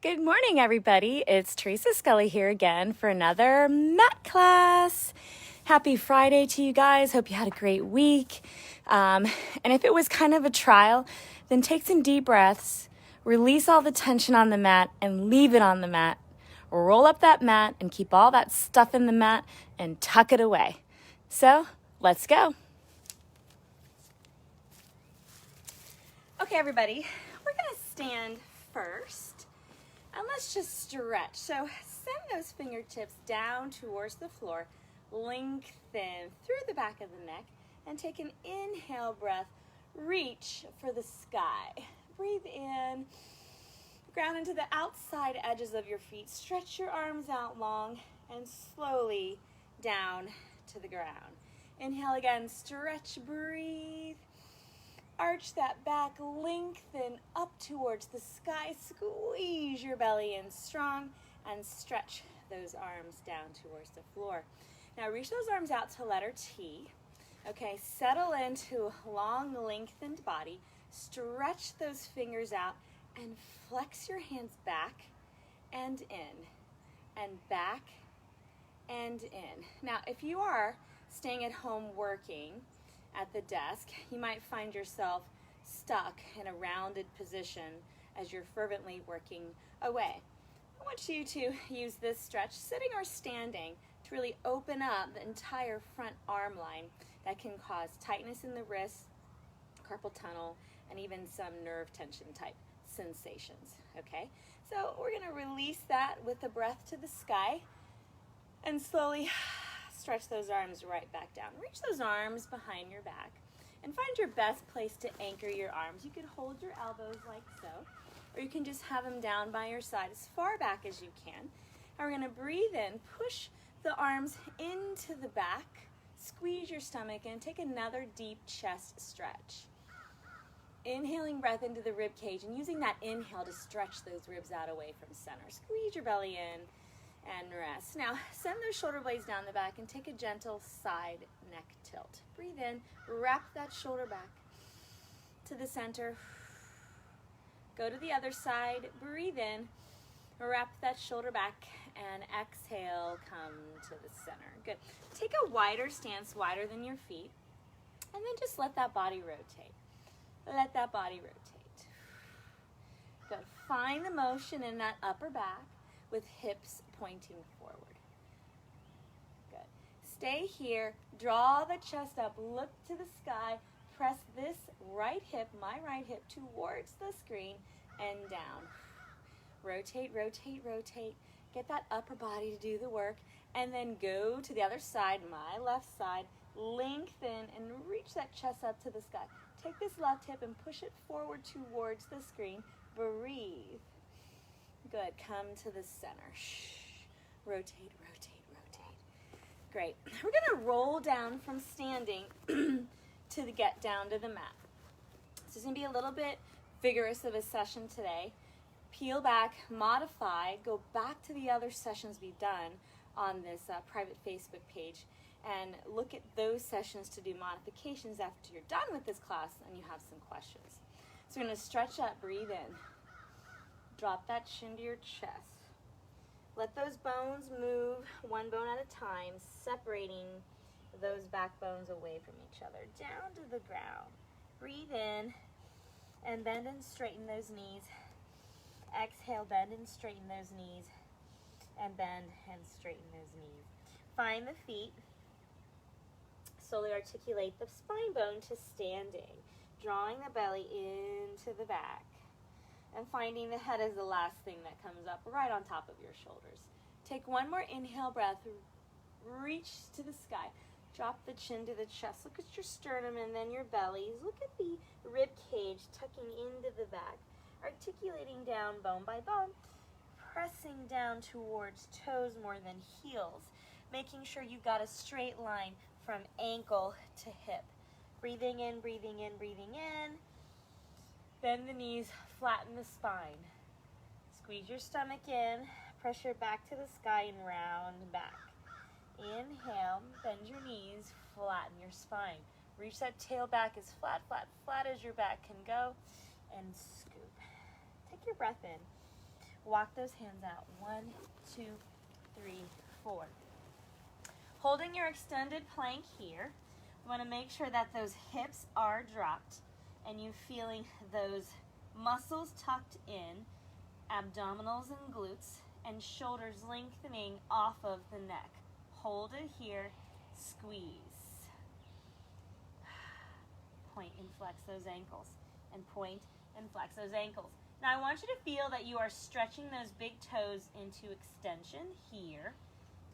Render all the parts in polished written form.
Good morning, everybody. It's Teresa Scully here again for another mat class. Happy Friday to you guys. Hope you had a great week. And if it was kind of a trial, then take some deep breaths, release all the tension on the mat, and leave it on the mat. Roll up that mat and keep all that stuff in the mat and tuck it away. So, let's go. Okay, everybody, we're going to stand first. And let's just stretch. So send those fingertips down towards the floor, lengthen through the back of the neck, and take an inhale breath. Reach for the sky. Breathe in, ground into the outside edges of your feet. Stretch your arms out long and slowly down to the ground. Inhale again, stretch, breathe. Arch that back, lengthen up towards the sky, squeeze your belly in strong, and stretch those arms down towards the floor. Now reach those arms out to letter T. Okay, settle into a long, lengthened body. Stretch those fingers out and flex your hands back and in, and back and in. Now, if you are staying at home working at the desk, you might find yourself stuck in a rounded position as you're fervently working away. I want you to use this stretch, sitting or standing, to really open up the entire front arm line that can cause tightness in the wrists, carpal tunnel, and even some nerve tension type sensations, okay? So we're gonna release that with the breath to the sky and slowly stretch those arms right back down. Reach those arms behind your back and find your best place to anchor your arms. You can hold your elbows like so, or you can just have them down by your side as far back as you can. And we're gonna breathe in, push the arms into the back, squeeze your stomach in, take another deep chest stretch. Inhaling breath into the rib cage and using that inhale to stretch those ribs out away from center. Squeeze your belly in and rest. Now, send those shoulder blades down the back and take a gentle side neck tilt. Breathe in, wrap that shoulder back to the center. Go to the other side, breathe in, wrap that shoulder back, and exhale, come to the center. Good. Take a wider stance, wider than your feet, and then just let that body rotate. Let that body rotate. Good. Find the motion in that upper back with hips pointing forward. Good. Stay here, draw the chest up, look to the sky, press this right hip, my right hip, towards the screen and down. Rotate, rotate, rotate. Get that upper body to do the work, and then go to the other side, my left side, lengthen and reach that chest up to the sky. Take this left hip and push it forward towards the screen. Breathe. Good. Come to the center. Rotate, rotate, rotate. Great. We're going to roll down from standing to get down to the mat. So it's going to be a little bit vigorous of a session today. Peel back, modify, go back to the other sessions we've done on this private Facebook page and look at those sessions to do modifications after you're done with this class and you have some questions. So we're going to stretch up, breathe in. Drop that chin to your chest. Let those bones move one bone at a time, separating those backbones away from each other. Down to the ground. Breathe in and bend and straighten those knees. Exhale, bend and straighten those knees. And bend and straighten those knees. Find the feet. Slowly articulate the spine bone to standing, drawing the belly into the back. And finding the head is the last thing that comes up right on top of your shoulders. Take one more inhale breath. Reach to the sky. Drop the chin to the chest. Look at your sternum and then your bellies. Look at the rib cage tucking into the back. Articulating down bone by bone. Pressing down towards toes more than heels. Making sure you've got a straight line from ankle to hip. Breathing in, breathing in, breathing in. Bend the knees, flatten the spine. Squeeze your stomach in, press your back to the sky and round back. Inhale, bend your knees, flatten your spine. Reach that tail back as flat, flat as your back can go, and scoop. Take your breath in. Walk those hands out. 1, 2, 3, 4. Holding your extended plank here, you want to make sure that those hips are dropped and you're feeling those muscles tucked in, abdominals and glutes, and shoulders lengthening off of the neck. Hold it here, squeeze. Point and flex those ankles, and point and flex those ankles. Now I want you to feel that you are stretching those big toes into extension here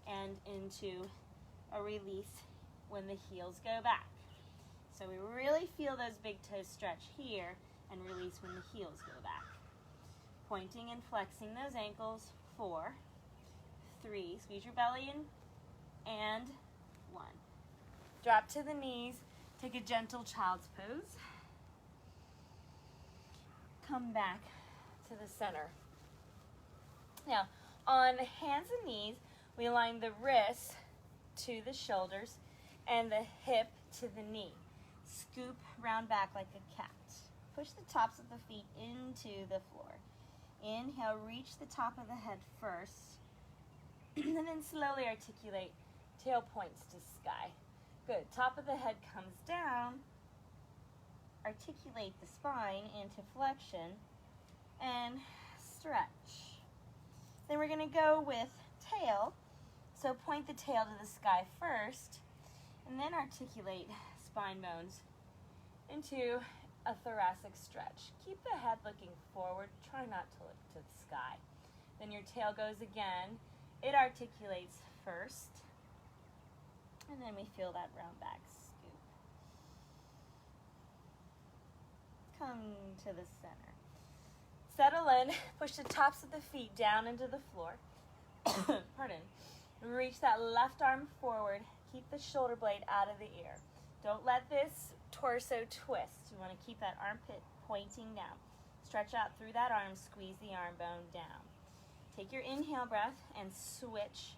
and into a release when the heels go back. So we really feel those big toes stretch here and release when the heels go back. Pointing and flexing those ankles. 4, 3, squeeze your belly in, and 1. Drop to the knees, take a gentle child's pose. Come back to the center. Now, on hands and knees, we align the wrists to the shoulders and the hip to the knee. Scoop round back like a cat. Push the tops of the feet into the floor. Inhale, reach the top of the head first, and then slowly articulate, tail points to sky. Good, top of the head comes down, articulate the spine into flexion, and stretch. Then we're gonna go with tail, so point the tail to the sky first, and then articulate spine bones into a thoracic stretch. Keep the head looking forward, try not to look to the sky. Then your tail goes again, it articulates first, and then we feel that round back scoop. Come to the center. Settle in, push the tops of the feet down into the floor. Pardon. Reach that left arm forward, keep the shoulder blade out of the ear. Don't let this torso twist. You want to keep that armpit pointing down. Stretch out through that arm, squeeze the arm bone down. Take your inhale breath and switch,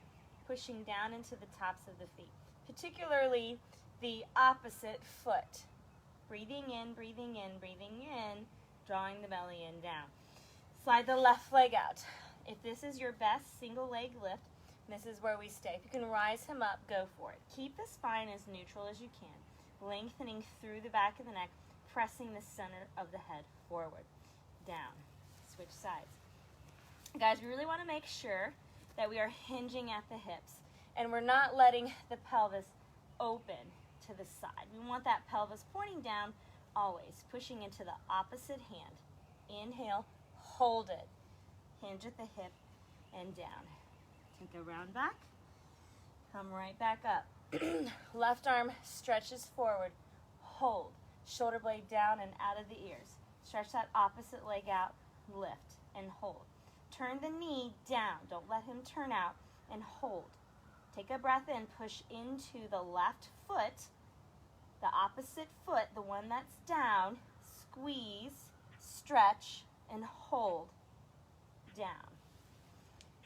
pushing down into the tops of the feet, particularly the opposite foot. Breathing in, breathing in, breathing in, drawing the belly in down. Slide the left leg out. If this is your best single leg lift, this is where we stay. If you can rise him up, go for it. Keep the spine as neutral as you can. Lengthening through the back of the neck, pressing the center of the head forward, down. Switch sides. Guys, we really want to make sure that we are hinging at the hips and we're not letting the pelvis open to the side. We want that pelvis pointing down always, pushing into the opposite hand. Inhale, hold it. Hinge at the hip and down. Take a round back. Come right back up. Left arm stretches forward. Hold. Shoulder blade down and out of the ears. Stretch that opposite leg out. Lift and hold. Turn the knee down. Don't let him turn out. And hold. Take a breath in. Push into the left foot. The opposite foot, the one that's down. Squeeze, stretch, and hold. Down.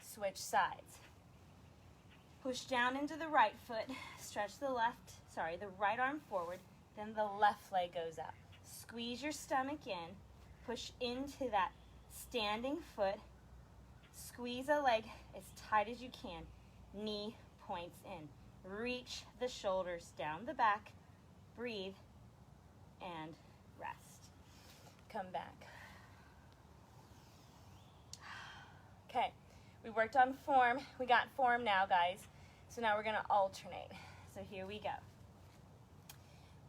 Switch sides. Push down into the right foot, stretch the right arm forward, then the left leg goes out. Squeeze your stomach in, push into that standing foot, squeeze a leg as tight as you can, knee points in. Reach the shoulders down the back, breathe, and rest. Come back. Okay. We worked on form. We got form now, guys. So now we're going to alternate. So here we go.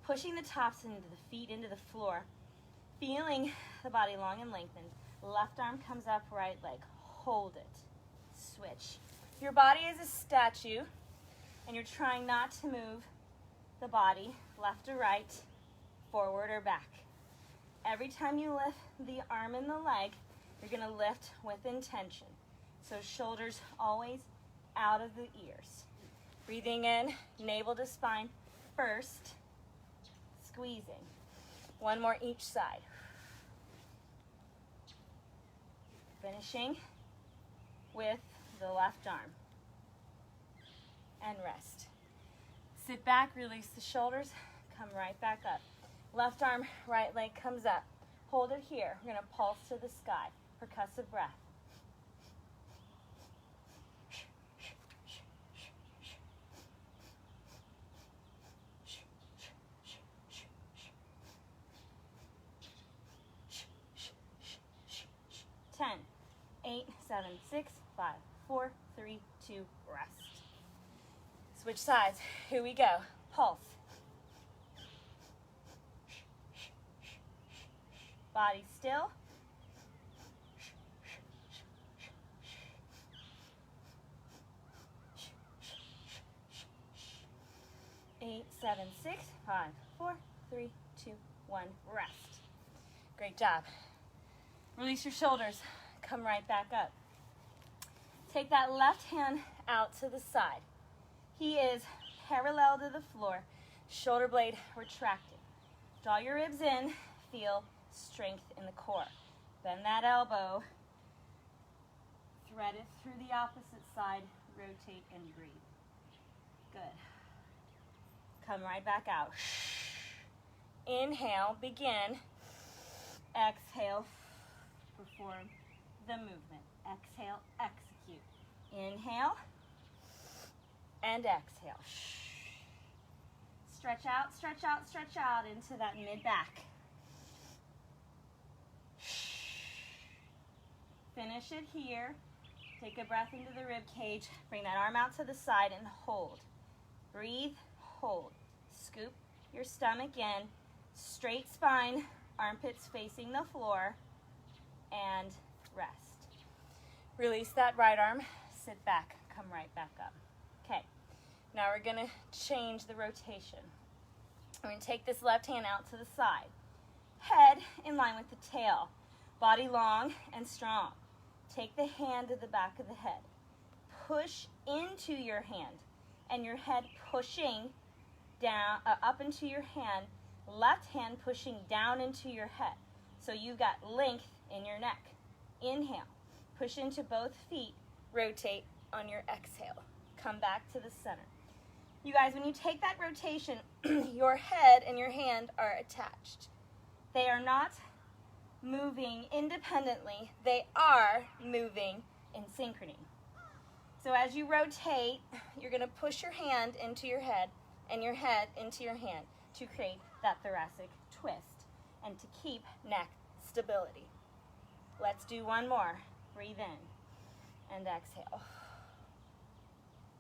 Pushing the tops into the feet into the floor. Feeling the body long and lengthened. Left arm comes up, right leg. Hold it. Switch. Your body is a statue, and you're trying not to move the body left or right, forward or back. Every time you lift the arm and the leg, you're going to lift with intention. So shoulders always out of the ears. Breathing in, navel to spine first, squeezing. One more each side. Finishing with the left arm. And rest. Sit back, release the shoulders, come right back up. Left arm, right leg comes up. Hold it here. We're going to pulse to the sky. Percussive breath. 10, 8, 7, 6, 5, 4, 3, 2, rest. Switch sides. Here we go. Pulse. Body still. Eight, 7, 6, 5, 4, 3, 2, 1, rest. Great job. Release your shoulders. Come right back up. Take that left hand out to the side. He is parallel to the floor, shoulder blade retracted. Draw your ribs in, feel strength in the core. Bend that elbow, thread it through the opposite side, rotate and breathe. Good. Come right back out. Inhale, begin. Exhale, perform the movement. Exhale, execute. Inhale and exhale. Stretch out, stretch out, stretch out into that mid-back. Finish it here. Take a breath into the rib cage. Bring that arm out to the side and hold. Breathe, hold. Scoop your stomach in. Straight spine, armpits facing the floor, and rest. Release that right arm. Sit back. Come right back up. Okay. Now we're going to change the rotation. We're going to take this left hand out to the side. Head in line with the tail. Body long and strong. Take the hand to the back of the head. Push into your hand, and your head pushing down, up into your hand. Left hand pushing down into your head. So you've got length in your neck. Inhale. Push into both feet. Rotate on your exhale. Come back to the center. You guys, when you take that rotation, your head and your hand are attached. They are not moving independently. They are moving in synchrony. So as you rotate, you're going to push your hand into your head and your head into your hand to create that thoracic twist and to keep neck stability. Let's do one more. Breathe in and exhale.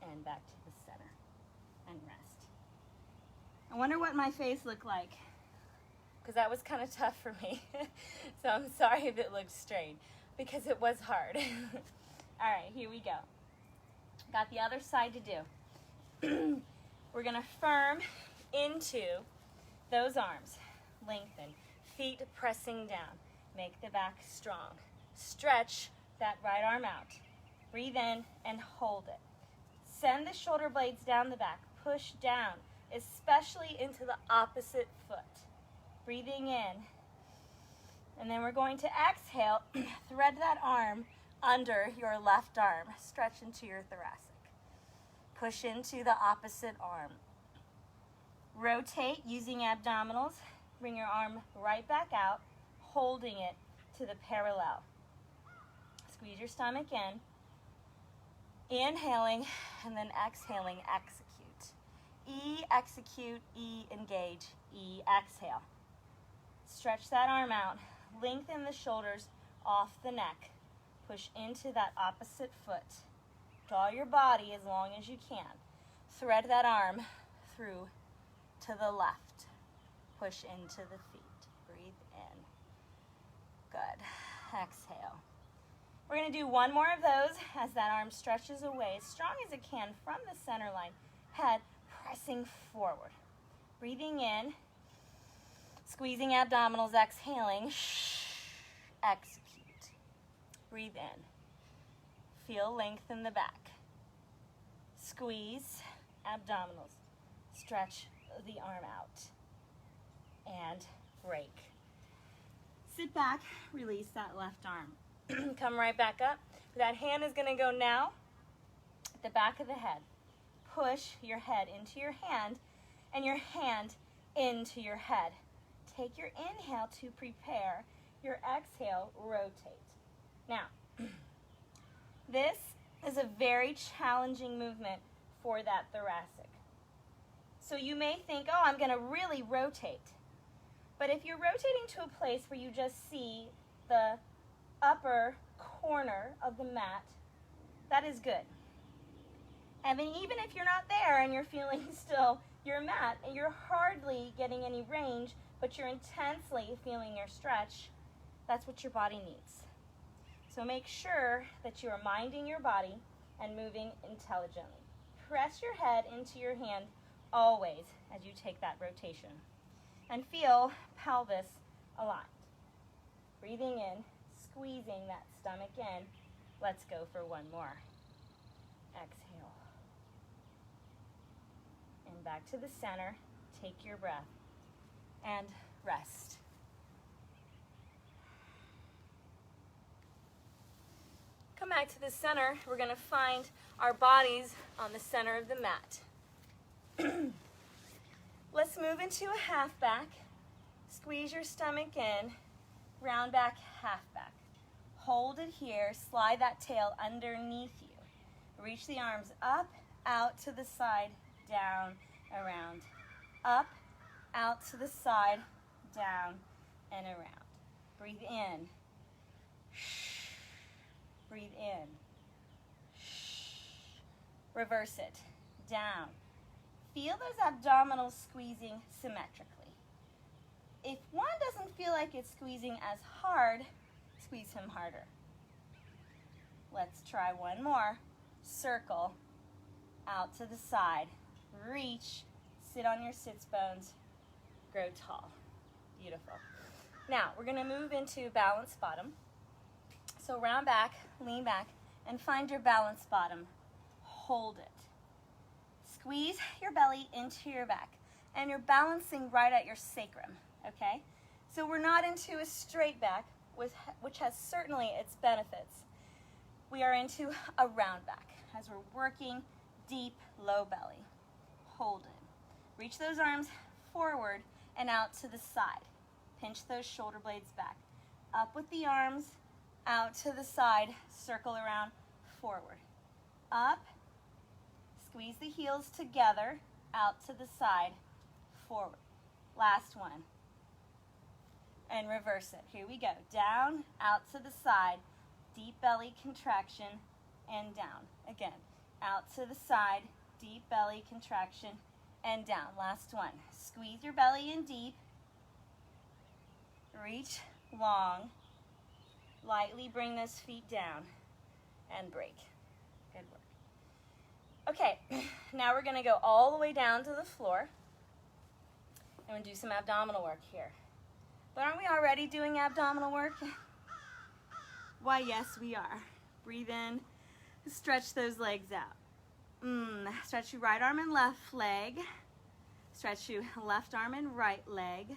And back to the center and rest. I wonder what my face looked like, because that was kind of tough for me. So I'm sorry if it looked strange, because it was hard. All right, here we go. Got the other side to do. We're going to firm into those arms. Lengthen. Feet pressing down. Make the back strong. Stretch that right arm out. Breathe in and hold it. Send the shoulder blades down the back. Push down, especially into the opposite foot. Breathing in. And then we're going to exhale. Thread that arm under your left arm. Stretch into your thoracic. Push into the opposite arm. Rotate using abdominals. Bring your arm right back out, holding it to the parallel. Squeeze your stomach in. Inhaling and then exhaling, execute. E, execute, E, engage, E, exhale. Stretch that arm out. Lengthen the shoulders off the neck. Push into that opposite foot. Draw your body as long as you can. Thread that arm through to the left. Push into the feet. Breathe in. Good. Exhale. We're going to do one more of those as that arm stretches away as strong as it can from the center line. Head pressing forward. Breathing in. Squeezing abdominals, exhaling. Execute. Breathe in. Feel length in the back. Squeeze abdominals. Stretch the arm out. And break. Sit back, release that left arm. Come right back up. That hand is going to go now at the back of the head. Push your head into your hand and your hand into your head. Take your inhale to prepare. Your exhale, rotate. Now, this is a very challenging movement for that thoracic. So you may think, oh, I'm going to really rotate. But if you're rotating to a place where you just see the upper corner of the mat, that is good. And then even if you're not there and you're feeling still your mat and you're hardly getting any range, but you're intensely feeling your stretch, that's what your body needs. So make sure that you are minding your body and moving intelligently. Press your head into your hand always as you take that rotation. And feel pelvis aligned. Breathing in, squeezing that stomach in. Let's go for one more. Exhale. And back to the center. Take your breath. And rest. Come back to the center. We're going to find our bodies on the center of the mat. Let's move into a half back. Squeeze your stomach in. Round back, half back. Hold it here. Slide that tail underneath you. Reach the arms up, out to the side, down, around. Up, out to the side, down, and around. Breathe in. Breathe in. Reverse it. Down. Feel those abdominals squeezing symmetrically. If one doesn't feel like it's squeezing as hard, squeeze him harder. Let's try one more. Circle. Out to the side. Reach. Sit on your sits bones. Grow tall. Beautiful. Now, we're going to move into balanced bottom. So round back, lean back, and find your balanced bottom. Hold it. Squeeze your belly into your back, and you're balancing right at your sacrum, okay? So we're not into a straight back, which has certainly its benefits. We are into a round back as we're working deep, low belly. Hold it. Reach those arms forward and out to the side. Pinch those shoulder blades back. Up with the arms, out to the side, circle around, forward. Up, squeeze the heels together, out to the side, forward. Last one. And reverse it. Here we go. Down, out to the side, deep belly contraction, and down. Again, out to the side, deep belly contraction, and down. Last one. Squeeze your belly in deep. Reach long. Lightly bring those feet down and break. Good work. Okay, now we're going to go all the way down to the floor. And we'll do some abdominal work here. But aren't we already doing abdominal work? Why, yes, we are. Breathe in. Stretch those legs out. Stretch your right arm and left leg. Stretch your left arm and right leg.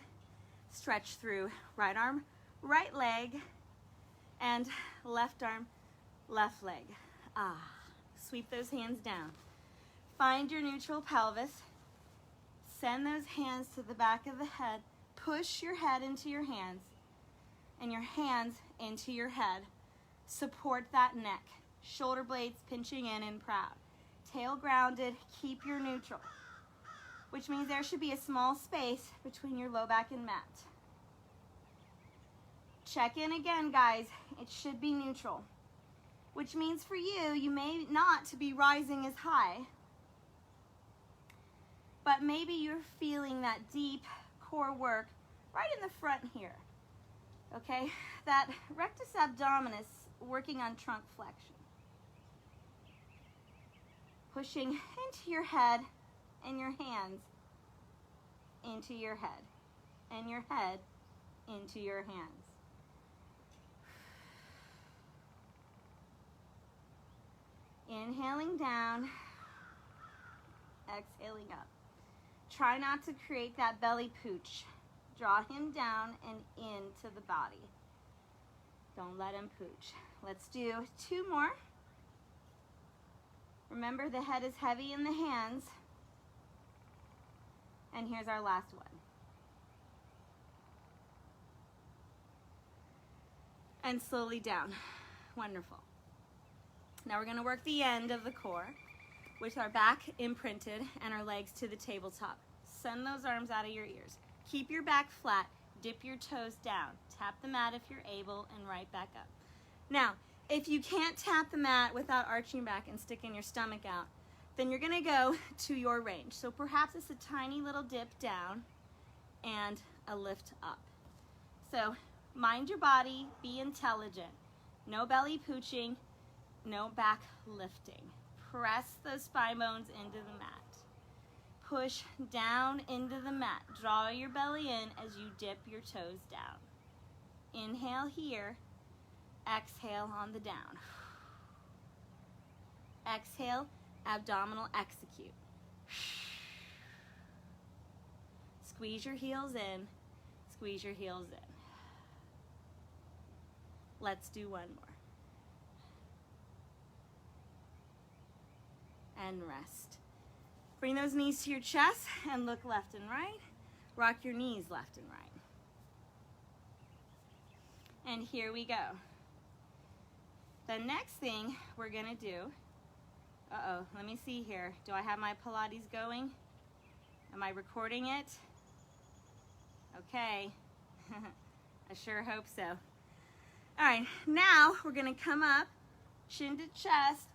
Stretch through right arm, right leg, and left arm, left leg. Sweep those hands down. Find your neutral pelvis. Send those hands to the back of the head. Push your head into your hands and your hands into your head. Support that neck. Shoulder blades pinching in and proud. Tail grounded. Keep your neutral, which means there should be a small space between your low back and mat. Check in again, guys. It should be neutral, which means for you, you may not be rising as high, but maybe you're feeling that deep core work right in the front here, okay? That rectus abdominis working on trunk flexion. Pushing into your head and your hands into your head and your head into your hands. Inhaling down, exhaling up. Try not to create that belly pooch. Draw him down and into the body. Don't let him pooch. Let's do 2 more. Remember, the head is heavy in the hands. And here's our last one. And slowly down. Wonderful. Now we're going to work the end of the core with our back imprinted and our legs to the tabletop. Send those arms out of your ears. Keep your back flat. Dip your toes down. Tap the mat if you're able and right back up. Now, If you can't tap the mat without arching back and sticking your stomach out, then you're gonna go to your range. So perhaps it's a tiny little dip down and a lift up. So mind your body, be intelligent. No belly pooching, no back lifting. Press those spine bones into the mat. Push down into the mat. Draw your belly in as you dip your toes down. Inhale here, exhale on the down. Exhale, abdominal execute. Squeeze your heels in, squeeze your heels in. Let's do one more. And rest. Bring those knees to your chest and look left and right. Rock your knees left and right. And here we go. The next thing we're gonna do, let me see here. Do I have my Pilates going? Am I recording it? Okay, I sure hope so. All right, now we're gonna come up, chin to chest,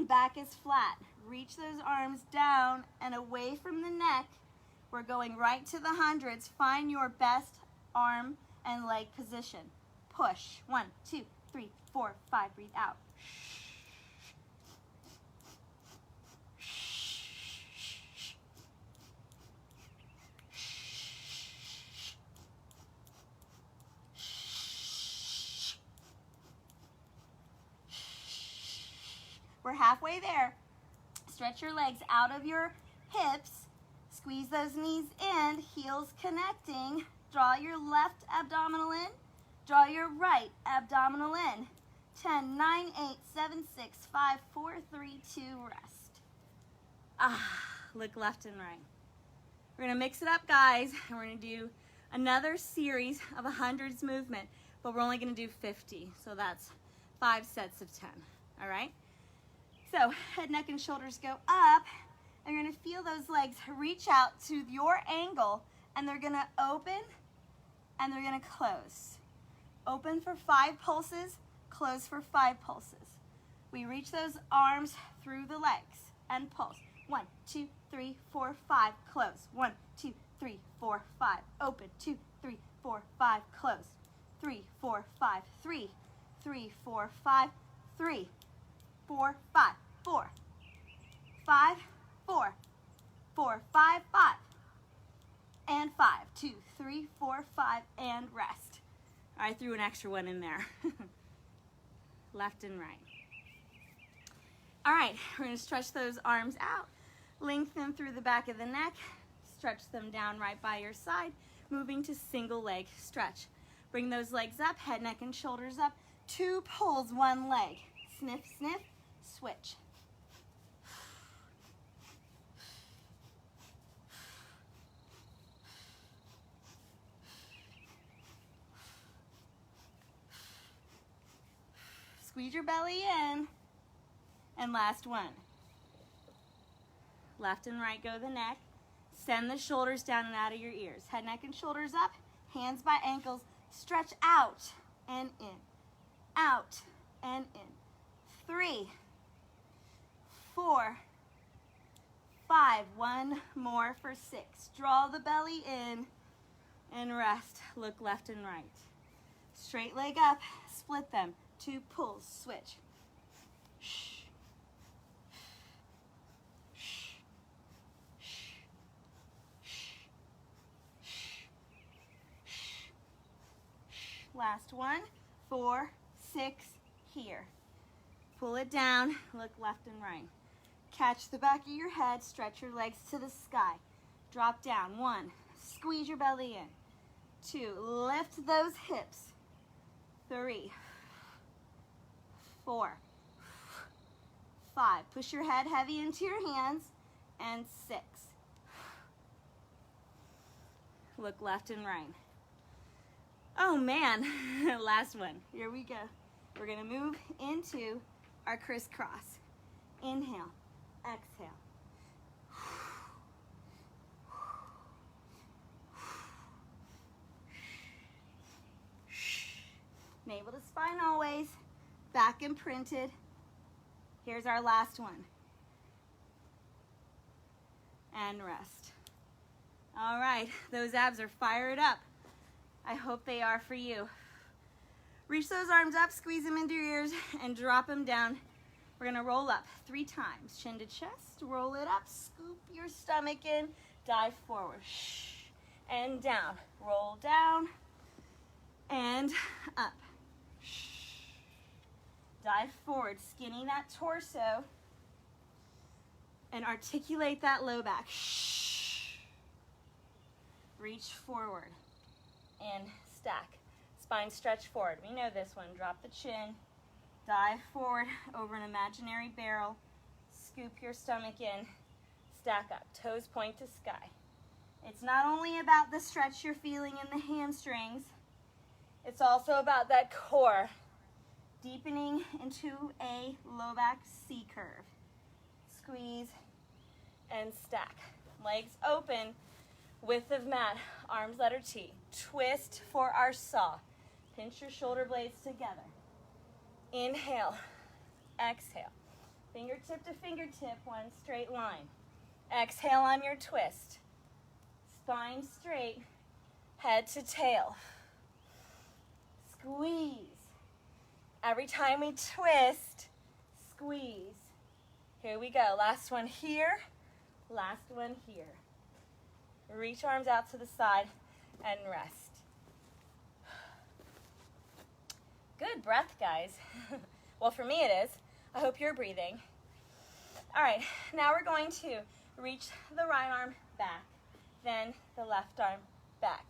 back is flat. Reach those arms down and away from the neck. We're going right to the hundreds. Find your best arm and leg position. Push. 1, 2, 3, 4, 5. Breathe out. We're halfway there. Stretch your legs out of your hips. Squeeze those knees in, heels connecting. Draw your left abdominal in. Draw your right abdominal in. 10, 9, 8, 7, 6, 5, 4, 3, 2, rest. Look left and right. We're gonna mix it up, guys, and we're gonna do another series of a hundreds movement, but we're only gonna do 50, so that's 5 sets of 10, all right? So head, neck, and shoulders go up, and you're gonna feel those legs reach out to your angle, and they're gonna open, and they're gonna close. Open for 5 pulses, close for 5 pulses. We reach those arms through the legs and pulse. 1, 2, 3, 4, 5, close. 1, 2, 3, 4, 5, open. 2, 3, 4, 5, close. 3, 4, 5, 3, 3, 4, 5, 3, 4, 5, 4, 5, 4, 4, 5, 5, and 5, 2, 3, 4, 5, and rest. I threw an extra one in there. Left and right. All right, we're gonna stretch those arms out, lengthen through the back of the neck, stretch them down right by your side, moving to single leg stretch. Bring those legs up, head, neck, and shoulders up. 2 pulls, 1 leg. Sniff, sniff, switch. Squeeze your belly in. And last one. Left and right go the neck. Send the shoulders down and out of your ears. Head, neck, and shoulders up. Hands by ankles. Stretch out and in. Out and in. 3, 4, 5. One more for 6. Draw the belly in and rest. Look left and right. Straight leg up. Split them. 2 pulls. Switch. Last one. 4, 6, here. Pull it down, look left and right. Catch the back of your head, stretch your legs to the sky. Drop down. 1, squeeze your belly in. 2, lift those hips. 3, 4, 5. Push your head heavy into your hands. And 6. Look left and right. Oh man, last one. Here we go. We're gonna move into our crisscross. Inhale, exhale. Navel to spine always. back imprinted. Here's our last one. And rest. All right, those abs are fired up. I hope they are for you. Reach those arms up, squeeze them into your ears, and drop them down. We're gonna roll up 3 times. Chin to chest, roll it up, scoop your stomach in, dive forward, and down. Roll down, and up. Dive forward, skinny that torso, and articulate that low back. Reach forward and stack. Spine stretch forward. We know this one. Drop the chin, dive forward over an imaginary barrel, scoop your stomach in, stack up. Toes point to sky. It's not only about the stretch you're feeling in the hamstrings, it's also about that core. Deepening into a low back C curve. Squeeze and stack. Legs open, width of mat, arms letter T. Twist for our saw. Pinch your shoulder blades together. Inhale, exhale. Fingertip to fingertip, one straight line. Exhale on your twist. Spine straight, head to tail. Squeeze. Every time we twist, squeeze. Here we go. Last one here, last one here. Reach arms out to the side and rest. Good breath, guys. Well, for me it is. I hope you're breathing. All right, now we're going to reach the right arm back, then the left arm back.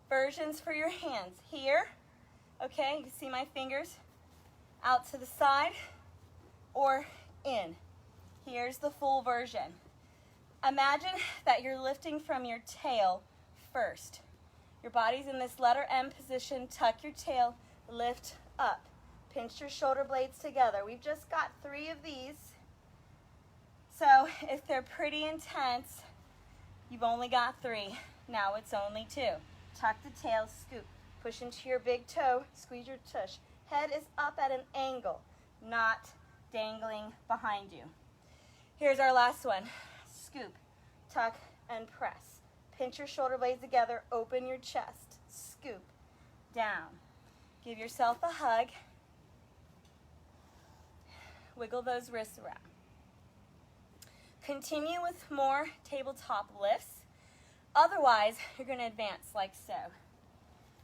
Versions for your hands. Here, okay, you can see my fingers out to the side or in. Here's the full version. Imagine that you're lifting from your tail first. Your body's in this letter M position. Tuck your tail, lift up. Pinch your shoulder blades together. We've just got 3 of these. So if they're pretty intense, you've only got 3. Now it's only 2. Tuck the tail, scoop. Push into your big toe, squeeze your tush. Head is up at an angle, not dangling behind you. Here's our last one. Scoop, tuck, and press. Pinch your shoulder blades together, open your chest. Scoop, down. Give yourself a hug. Wiggle those wrists around. Continue with more tabletop lifts. Otherwise, you're going to advance like so.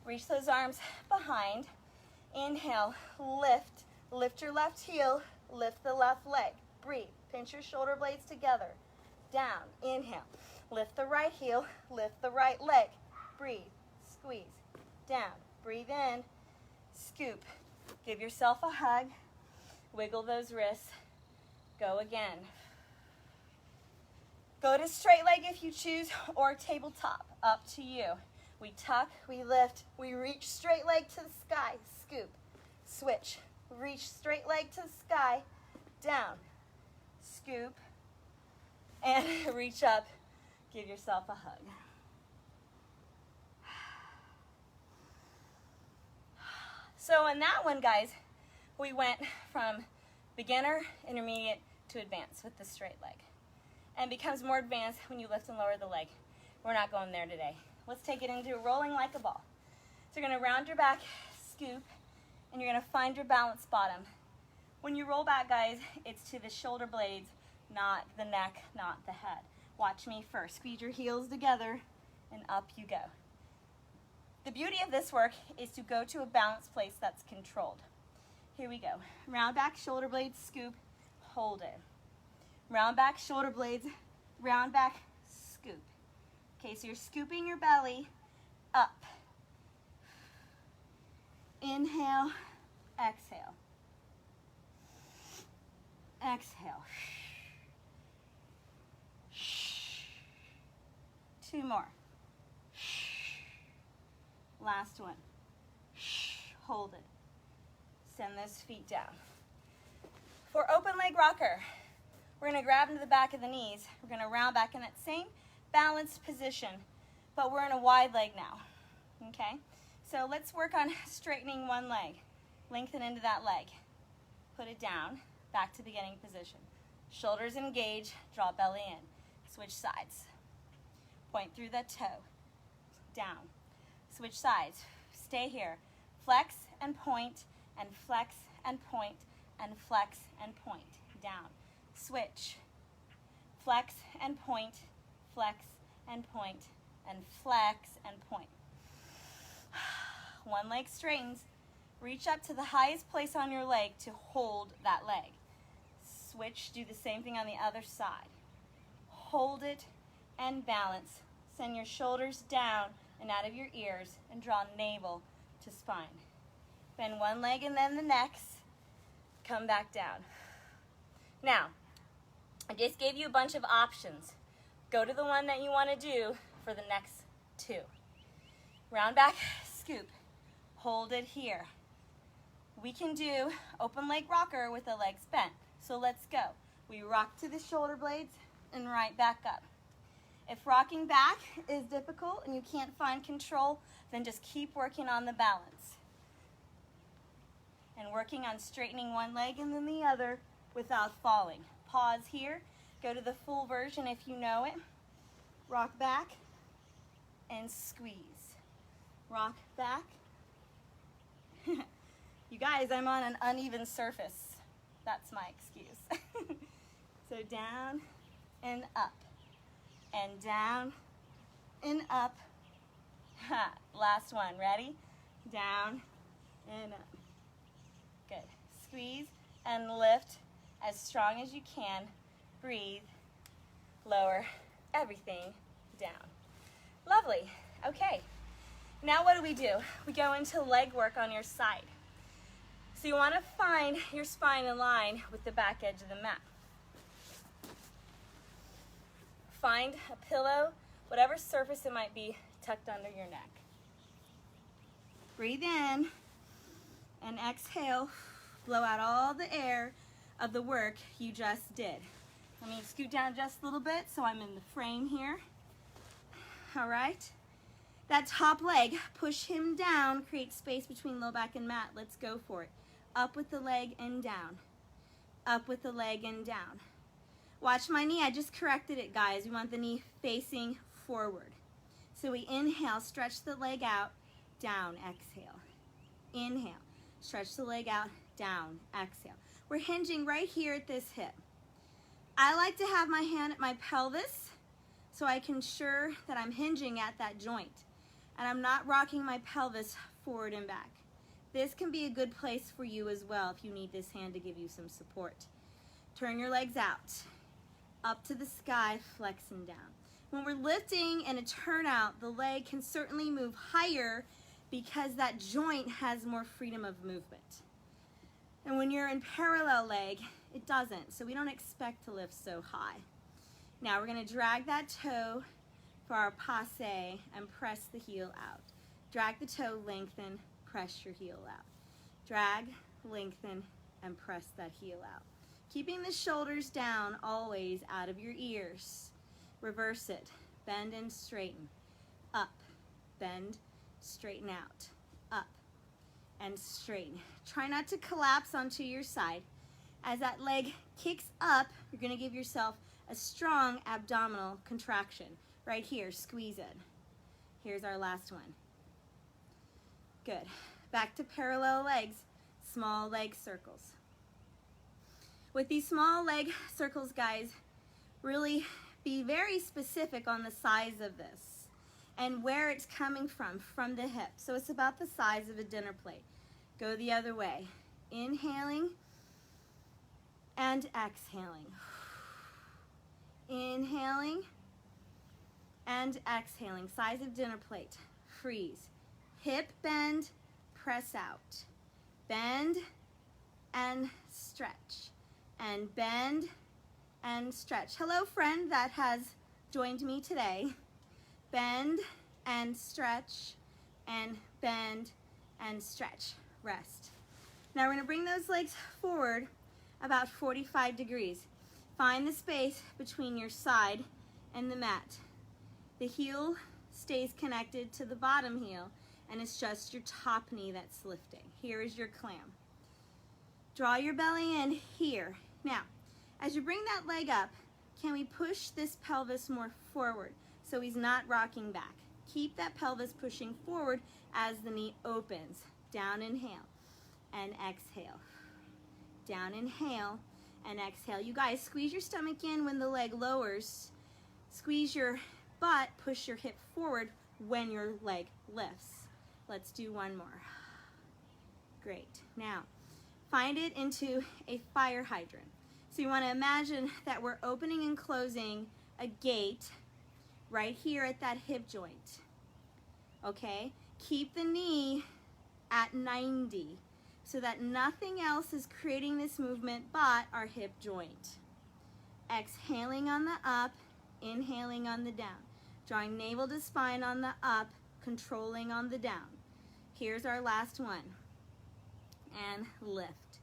Reach those arms behind. Inhale, lift. Lift your left heel, lift the left leg. Breathe. Pinch your shoulder blades together. Down. Inhale. Lift the right heel, lift the right leg. Breathe. Squeeze. Down. Breathe in. Scoop. Give yourself a hug. Wiggle those wrists. Go again. Go to straight leg if you choose, or tabletop. Up to you. We tuck, we lift, we reach straight leg to the sky. Scoop. Switch. Reach straight leg to the sky. Down. Scoop. And reach up. Give yourself a hug. So in that one, guys, we went from beginner, intermediate, to advanced with the straight leg. And it becomes more advanced when you lift and lower the leg. We're not going there today. Let's take it into rolling like a ball. So you're going to round your back, scoop, and you're going to find your balance bottom. When you roll back, guys, it's to the shoulder blades, not the neck, not the head. Watch me first. Squeeze your heels together, and up you go. The beauty of this work is to go to a balanced place that's controlled. Here we go. Round back, shoulder blades, scoop, hold it. Round back, shoulder blades, round back, scoop. Okay, so you're scooping your belly up. Inhale, exhale. Exhale. 2 more. Last one. Hold it. Send those feet down. For open leg rocker, we're going to grab into the back of the knees. We're going to round back in that same balanced position, but we're in a wide leg now. Okay? So let's work on straightening one leg. Lengthen into that leg. put it down, back to beginning position. Shoulders engage, draw belly in. Switch sides. Point through the toe, down. Switch sides, stay here. Flex and point, and flex and point, and flex and point, down. Switch, flex and point, flex and point, and flex and point. One leg straightens. Reach up to the highest place on your leg to hold that leg. Switch, do the same thing on the other side. Hold it and balance. Send your shoulders down and out of your ears and draw navel to spine. Bend one leg and then the next. Come back down. Now, I just gave you a bunch of options. Go to the one that you want to do for the next two. Round back, scoop. Hold it here. We can do open leg rocker with the legs bent. So let's go. We rock to the shoulder blades and right back up. If rocking back is difficult and you can't find control, then just keep working on the balance. And working on straightening one leg and then the other without falling. Pause here. Go to the full version if you know it. Rock back and squeeze. Rock back. You guys, I'm on an uneven surface. That's my excuse. So down and up. And down and up. Last one. Ready? Down and up. Good. Squeeze and lift as strong as you can. Breathe. Lower everything down. Lovely. Okay. Now what do? We go into leg work on your side. So you want to find your spine in line with the back edge of the mat. Find a pillow, whatever surface it might be, tucked under your neck. Breathe in and exhale. Blow out all the air of the work you just did. Let me scoot down just a little bit so I'm in the frame here. All right. That top leg, push him down, create space between low back and mat. Let's go for it. Up with the leg and down. Up with the leg and down. Watch my knee. I just corrected it, guys. We want the knee facing forward. So we inhale, stretch the leg out, down, exhale. Inhale, stretch the leg out, down, exhale. We're hinging right here at this hip. I like to have my hand at my pelvis so I can ensure that I'm hinging at that joint and I'm not rocking my pelvis forward and back. This can be a good place for you as well if you need this hand to give you some support. Turn your legs out, up to the sky, flexing down. When we're lifting in a turnout, the leg can certainly move higher because that joint has more freedom of movement. And when you're in parallel leg, it doesn't, so we don't expect to lift so high. Now we're going to drag that toe for our passe and press the heel out. Drag the toe, lengthen, press your heel out. Drag, lengthen, and press that heel out. Keeping the shoulders down, always out of your ears. Reverse it. Bend and straighten. Up. Bend, straighten out. Up and straighten. Try not to collapse onto your side. As that leg kicks up, you're going to give yourself a strong abdominal contraction. Right here, squeeze it. Here's our last one. Good. Back to parallel legs, small leg circles. With these small leg circles, guys, really be very specific on the size of this and where it's coming from the hip. So it's about the size of a dinner plate. Go the other way. Inhaling and exhaling. Inhaling and exhaling. Size of dinner plate. Freeze. Hip bend, press out. Bend and stretch. And bend and stretch. Hello, friend that has joined me today. Bend and stretch and bend and stretch. Rest. Now we're going to bring those legs forward about 45 degrees. Find the space between your side and the mat. The heel stays connected to the bottom heel, and it's just your top knee that's lifting. Here is your clam. Draw your belly in here. Now, as you bring that leg up, can we push this pelvis more forward so he's not rocking back? Keep that pelvis pushing forward as the knee opens. Down, inhale, and exhale. Down, inhale, and exhale. You guys, squeeze your stomach in when the leg lowers. Squeeze your butt, push your hip forward when your leg lifts. Let's do one more. Great. Now, find it into a fire hydrant. So you want to imagine that we're opening and closing a gate right here at that hip joint. Okay? Keep the knee at 90 so that nothing else is creating this movement but our hip joint. Exhaling on the up, inhaling on the down. Drawing navel to spine on the up, controlling on the down. Here's our last one. And lift.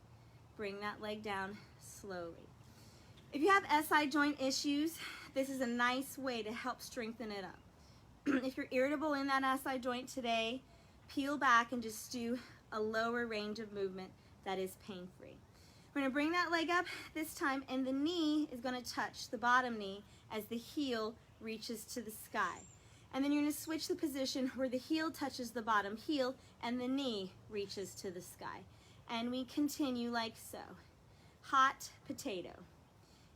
Bring that leg down slowly. If you have SI joint issues, this is a nice way to help strengthen it up. If you're irritable in that SI joint today, peel back and just do a lower range of movement that is pain-free. We're going to bring that leg up this time, and the knee is going to touch the bottom knee as the heel reaches to the sky. And then you're going to switch the position where the heel touches the bottom heel and the knee reaches to the sky. And we continue like so. Hot potato.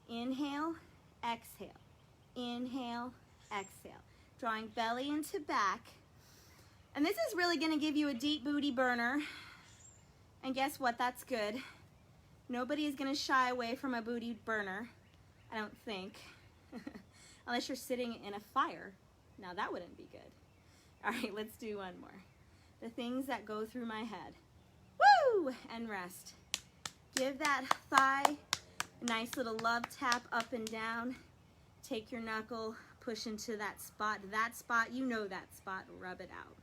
Inhale, exhale. Inhale, exhale. Drawing belly into back. And this is really going to give you a deep booty burner. And guess what? That's good. Nobody is going to shy away from a booty burner, I don't think. Unless you're sitting in a fire. Now that wouldn't be good. All right, let's do one more. The things that go through my head. Woo! And rest. Give that thigh a nice little love tap up and down. Take your knuckle, push into that spot. You know that spot, rub it out.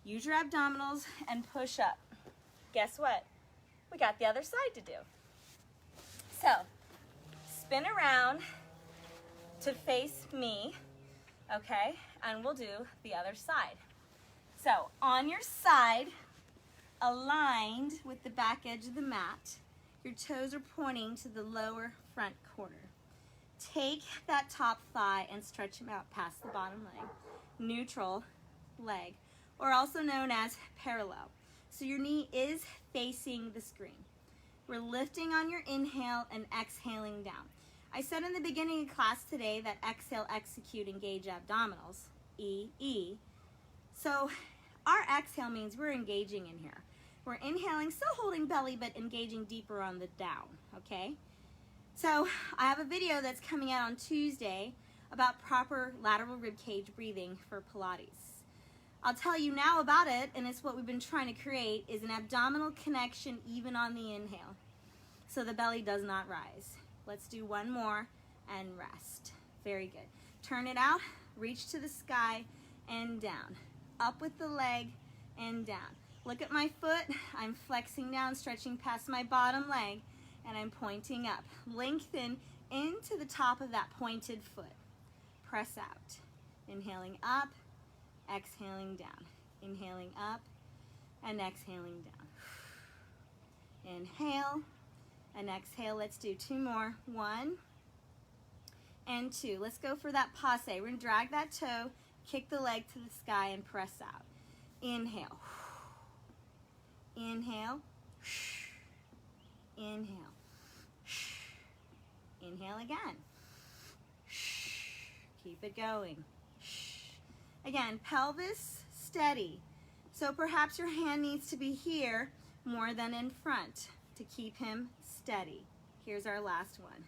Use your abdominals and push up. Guess what? We got the other side to do. So, spin around to face me, okay? And we'll do the other side. So, on your side, aligned with the back edge of the mat, your toes are pointing to the lower front corner. Take that top thigh and stretch them out past the bottom leg. Neutral leg, or also known as parallel. So your knee is facing the screen. We're lifting on your inhale and exhaling down. I said in the beginning of class today that exhale, execute, engage abdominals, E. So our exhale means we're engaging in here. We're inhaling, still holding belly, but engaging deeper on the down, okay? So I have a video that's coming out on Tuesday about proper lateral rib cage breathing for Pilates. I'll tell you now about it, and it's what we've been trying to create, is an abdominal connection even on the inhale, so the belly does not rise. Let's do one more and rest. Very good. Turn it out, reach to the sky and down. Up with the leg and down. Look at my foot. I'm flexing down, stretching past my bottom leg, and I'm pointing up. Lengthen into the top of that pointed foot. Press out. Inhaling up, exhaling down. Inhaling up and exhaling down. Inhale and exhale. Let's do two more. 1 and 2. Let's go for that passe. We're going to drag that toe, kick the leg to the sky, and press out. Inhale. Inhale. Inhale. Inhale again. Keep it going. Again, pelvis steady. So perhaps your hand needs to be here more than in front to keep him steady. Here's our last one.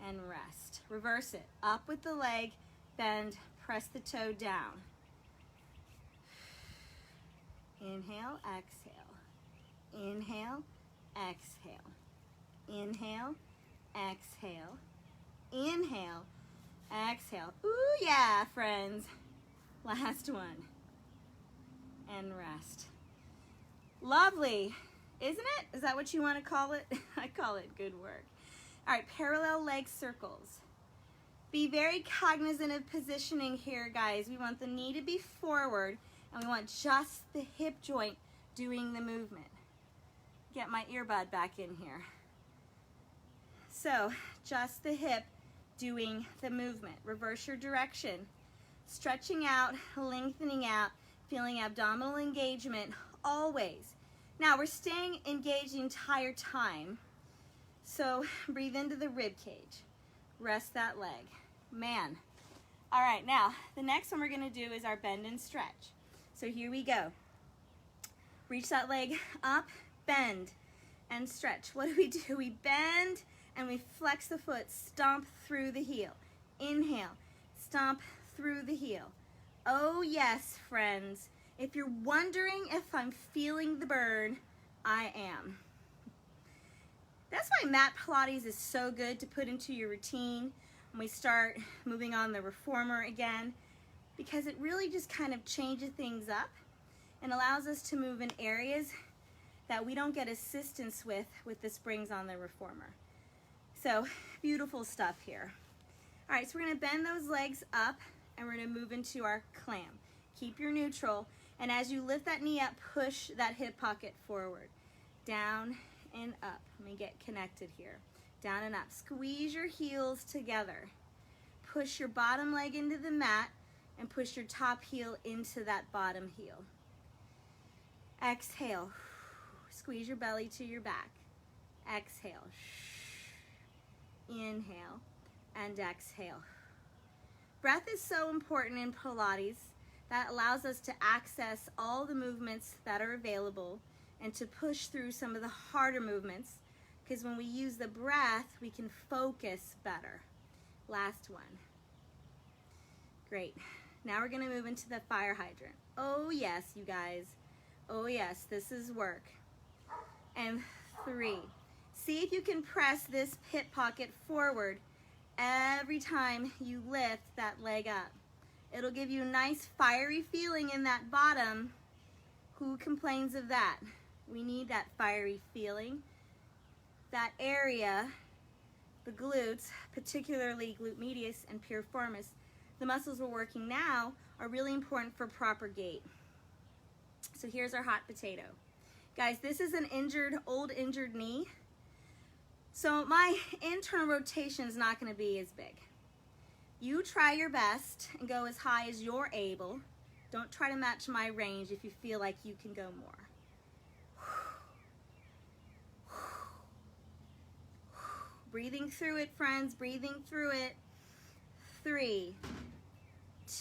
And rest. Reverse it. Up with the leg, bend, press the toe down. Inhale, exhale. Inhale, exhale. Inhale, exhale. Inhale, exhale. Ooh, yeah, friends. Last one. And rest. Lovely, isn't it? Is that what you want to call it? I call it good work. All right, parallel leg circles. Be very cognizant of positioning here, guys. We want the knee to be forward, and we want just the hip joint doing the movement. get my earbud back in here. So just the hip doing the movement. Reverse your direction. Stretching out, lengthening out, feeling abdominal engagement always. Now we're staying engaged the entire time. So breathe into the rib cage. Rest that leg. Man. All right, now the next one we're gonna do is our bend and stretch. So here we go. Reach that leg up, bend, and stretch. What do? We bend and we flex the foot, stomp through the heel. Inhale, stomp through the heel. Oh yes, friends. If you're wondering if I'm feeling the burn, I am. That's why mat Pilates is so good to put into your routine when we start moving on the reformer again, because it really just kind of changes things up and allows us to move in areas that we don't get assistance with the springs on the reformer. So beautiful stuff here. All right, so we're gonna bend those legs up and we're gonna move into our clam. Keep your neutral, and as you lift that knee up, push that hip pocket forward. Down and up. Let me get connected here. Down and up. Squeeze your heels together. Push your bottom leg into the mat and push your top heel into that bottom heel. Exhale. Squeeze your belly to your back. Exhale. Inhale and exhale. Breath is so important in Pilates. That allows us to access all the movements that are available and to push through some of the harder movements, because when we use the breath, we can focus better. Last one. Great. Now we're gonna move into the fire hydrant. Oh yes, you guys. Oh yes, this is work. And 3. See if you can press this hip pocket forward every time you lift that leg up. It'll give you a nice fiery feeling in that bottom. Who complains of that? We need that fiery feeling. That area, the glutes, particularly glute medius and piriformis, the muscles we're working now are really important for proper gait. So here's our hot potato. Guys, this is an old injured knee. So my internal rotation is not gonna be as big. You try your best and go as high as you're able. Don't try to match my range if you feel like you can go more. Breathing through it, friends, breathing through it. 3,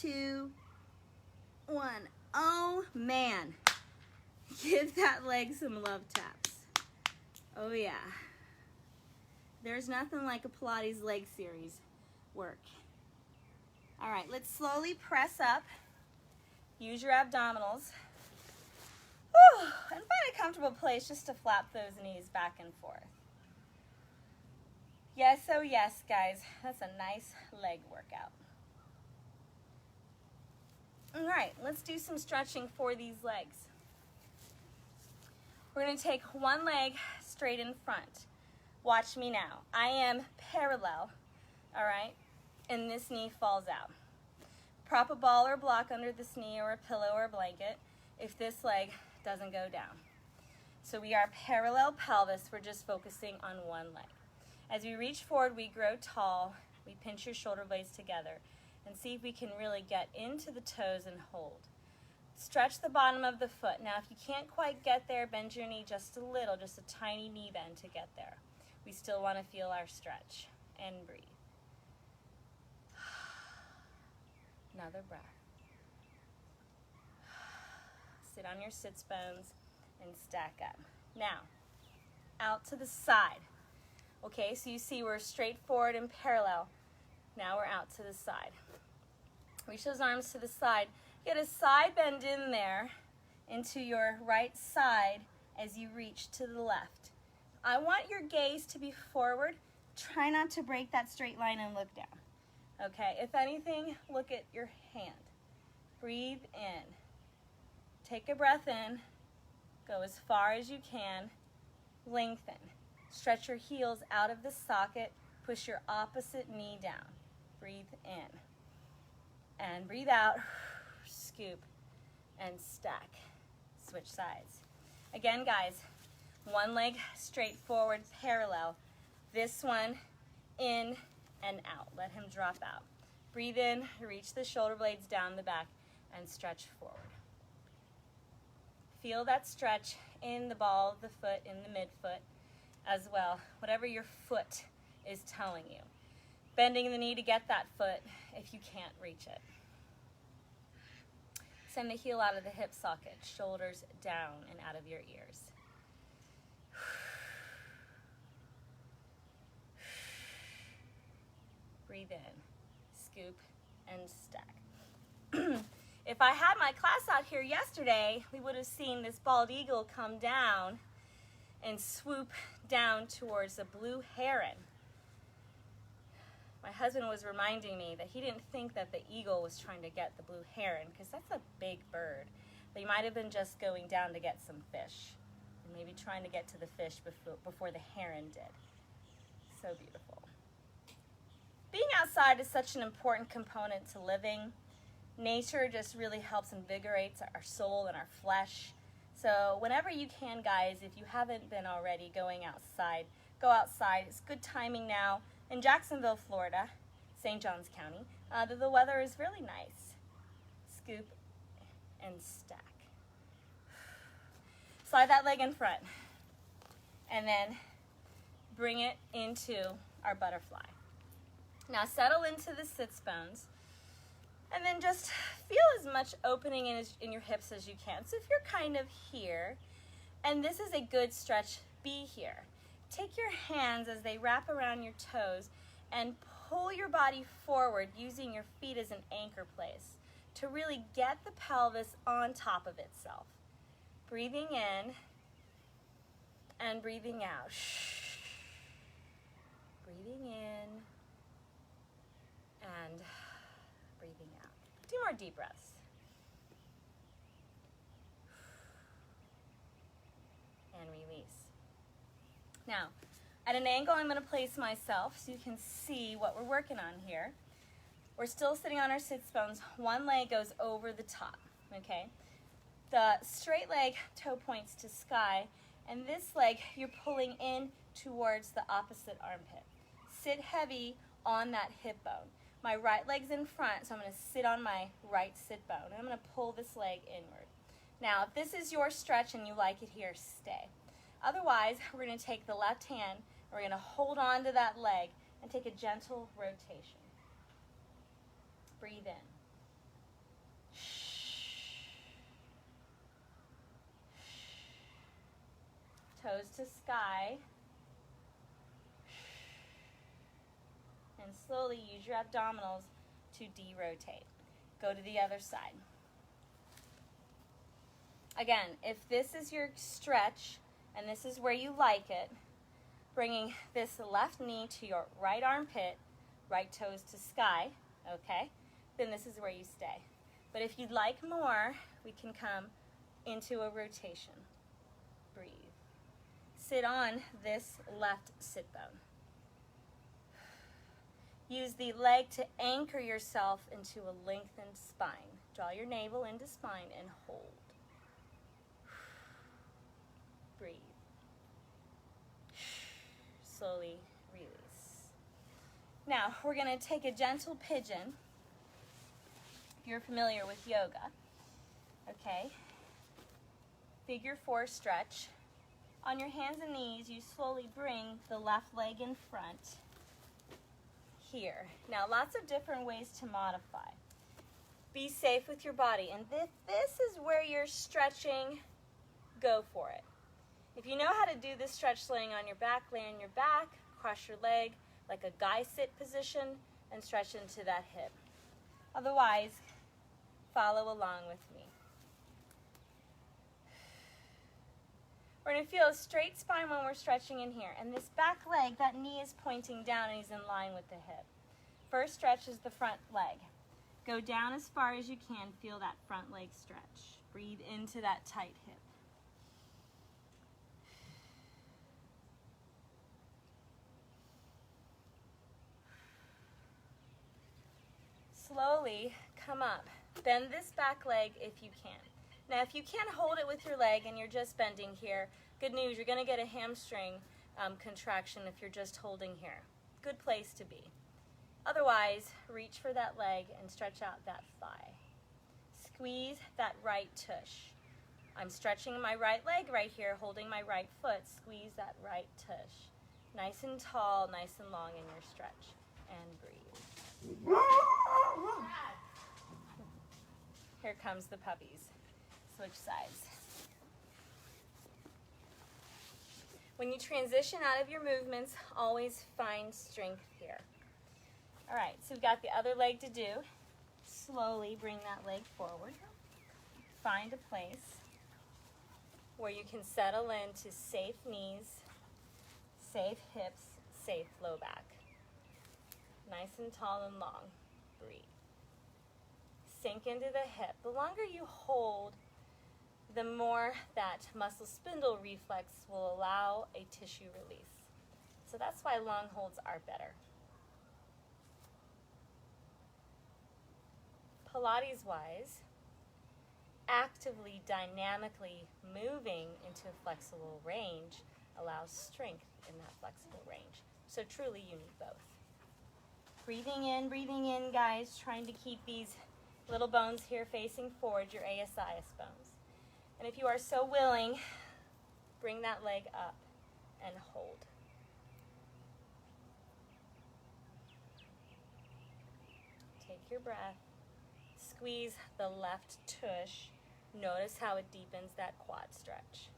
2, 1. Oh man, give that leg some love taps. Oh yeah. There's nothing like a Pilates leg series work. All right, let's slowly press up. Use your abdominals. Whew, and find a comfortable place just to flap those knees back and forth. Yes, oh yes, guys, that's a nice leg workout. All right, let's do some stretching for these legs. We're gonna take one leg straight in front. Watch me now. I am parallel, all right? And this knee falls out. Prop a ball or block under this knee or a pillow or a blanket if this leg doesn't go down. So we are parallel pelvis. We're just focusing on one leg. As we reach forward, we grow tall. We pinch your shoulder blades together and see if we can really get into the toes and hold. Stretch the bottom of the foot. Now, if you can't quite get there, bend your knee just a little, just a tiny knee bend to get there. We still want to feel our stretch and breathe. Another breath. Sit on your sits bones and stack up. Now, out to the side. Okay, so you see we're straight forward and parallel. Now we're out to the side. Reach those arms to the side. Get a side bend in there into your right side as you reach to the left. I want your gaze to be forward. Try not to break that straight line and look down. Okay, if anything, look at your hand. Breathe in. Take a breath in. Go as far as you can. Lengthen. Stretch your heels out of the socket. Push your opposite knee down. Breathe in. And breathe out. Scoop and stack. Switch sides. Again, guys, One leg straight forward, parallel. This one in and out. Let him drop out. Breathe in, reach the shoulder blades down the back, and stretch forward. Feel that stretch in the ball of the foot, in the midfoot as well, whatever your foot is telling you. Bending the knee to get that foot if you can't reach it. Send the heel out of the hip socket, shoulders down and out of your ears. Breathe in, scoop, and stack. If I had my class out here yesterday, we would have seen this bald eagle come down and swoop down towards a blue heron. My husband was reminding me that he didn't think that the eagle was trying to get the blue heron, because that's a big bird. But he might have been just going down to get some fish, and maybe trying to get to the fish before the heron did. So beautiful. Being outside is such an important component to living. Nature just really helps invigorates our soul and our flesh. So whenever you can, guys, if you haven't been already going outside, go outside. It's good timing now. In Jacksonville, Florida, St. Johns County, the weather is really nice. Scoop and stack. Slide that leg in front. And then bring it into our butterfly. Now settle into the sits bones. And then just feel as much opening in your hips as you can. So if you're kind of here, and this is a good stretch, be here. Take your hands as they wrap around your toes and pull your body forward using your feet as an anchor place to really get the pelvis on top of itself. Breathing in and breathing out. Breathing in and breathing out. 2 more deep breaths. And release. Now, at an angle, I'm going to place myself so you can see what we're working on here. We're still sitting on our sits bones. One leg goes over the top, okay? The straight leg toe points to sky, and this leg you're pulling in towards the opposite armpit. Sit heavy on that hip bone. My right leg's in front, so I'm going to sit on my right sit bone, and I'm going to pull this leg inward. Now, if this is your stretch and you like it here, stay. Otherwise, we're going to take the left hand, and we're going to hold on to that leg and take a gentle rotation. Breathe in. Toes to sky. And slowly use your abdominals to de-rotate. Go to the other side. Again, if this is your stretch and this is where you like it, bringing this left knee to your right armpit, right toes to sky, okay, then this is where you stay. But if you'd like more, we can come into a rotation. Breathe. Sit on this left sit bone. Use the leg to anchor yourself into a lengthened spine. Draw your navel into spine and hold. Breathe. Slowly release. Now, we're going to take a gentle pigeon. If you're familiar with yoga, okay? Figure 4 stretch. On your hands and knees, you slowly bring the left leg in front. Here. Now, lots of different ways to modify. Be safe with your body. And this is where you're stretching. Go for it. If you know how to do this stretch laying on your back, lay on your back, cross your leg like a guy sit position, and stretch into that hip. Otherwise, follow along with me. We're going to feel a straight spine when we're stretching in here. And this back leg, that knee is pointing down and he's in line with the hip. First stretch is the front leg. Go down as far as you can. Feel that front leg stretch. Breathe into that tight hip. Slowly come up. Bend this back leg if you can. Now if you can't hold it with your leg and you're just bending here, good news, you're going to get a hamstring contraction if you're just holding here. Good place to be. Otherwise, reach for that leg and stretch out that thigh. Squeeze that right tush. I'm stretching my right leg right here, holding my right foot. Squeeze that right tush. Nice and tall, nice and long in your stretch. And breathe. Here comes the puppies. Switch sides. When you transition out of your movements, always find strength here. All right, so we've got the other leg to do. Slowly bring that leg forward. Find a place where you can settle into safe knees, safe hips, safe low back. Nice and tall and long. Breathe. Sink into the hip. The longer you hold, the more that muscle spindle reflex will allow a tissue release. So that's why long holds are better. Pilates-wise, actively, dynamically moving into a flexible range allows strength in that flexible range. So truly you need both. Breathing in, guys, trying to keep these little bones here facing forward, your ASIS bones. And if you are so willing, bring that leg up and hold. Take your breath. Squeeze the left tush. Notice how it deepens that quad stretch.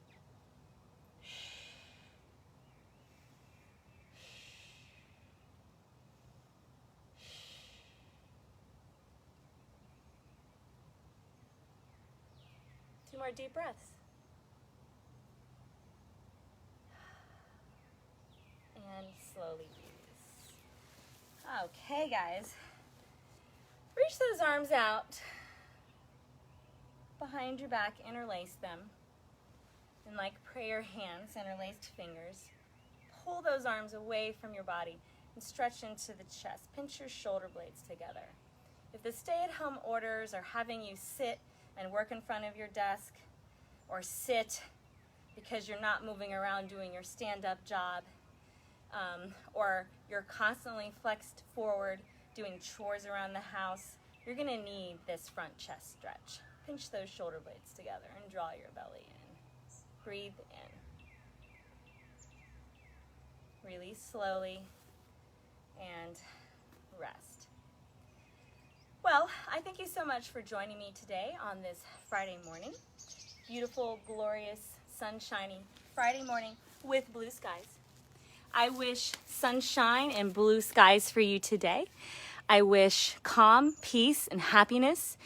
Two more deep breaths. And slowly release. Okay, guys. Reach those arms out behind your back, interlace them. And like prayer hands, interlaced fingers, pull those arms away from your body and stretch into the chest. Pinch your shoulder blades together. If the stay-at-home orders are having you sit and work in front of your desk, or sit because you're not moving around doing your stand-up job, or you're constantly flexed forward doing chores around the house, you're going to need this front chest stretch. Pinch those shoulder blades together and draw your belly in. Breathe in. Release slowly and rest. Well, I thank you so much for joining me today on this Friday morning. Beautiful, glorious, sunshiny Friday morning with blue skies. I wish sunshine and blue skies for you today. I wish calm, peace, and happiness.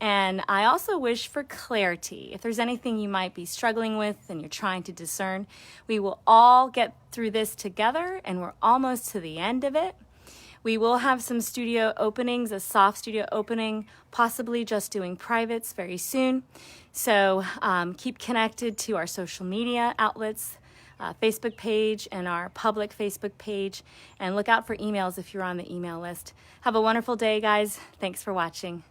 And I also wish for clarity. If there's anything you might be struggling with and you're trying to discern, we will all get through this together, and we're almost to the end of it. We will have some studio openings, a soft studio opening, possibly just doing privates very soon. So keep connected to our social media outlets, Facebook page and our public Facebook page, and look out for emails if you're on the email list. Have a wonderful day, guys. Thanks for watching.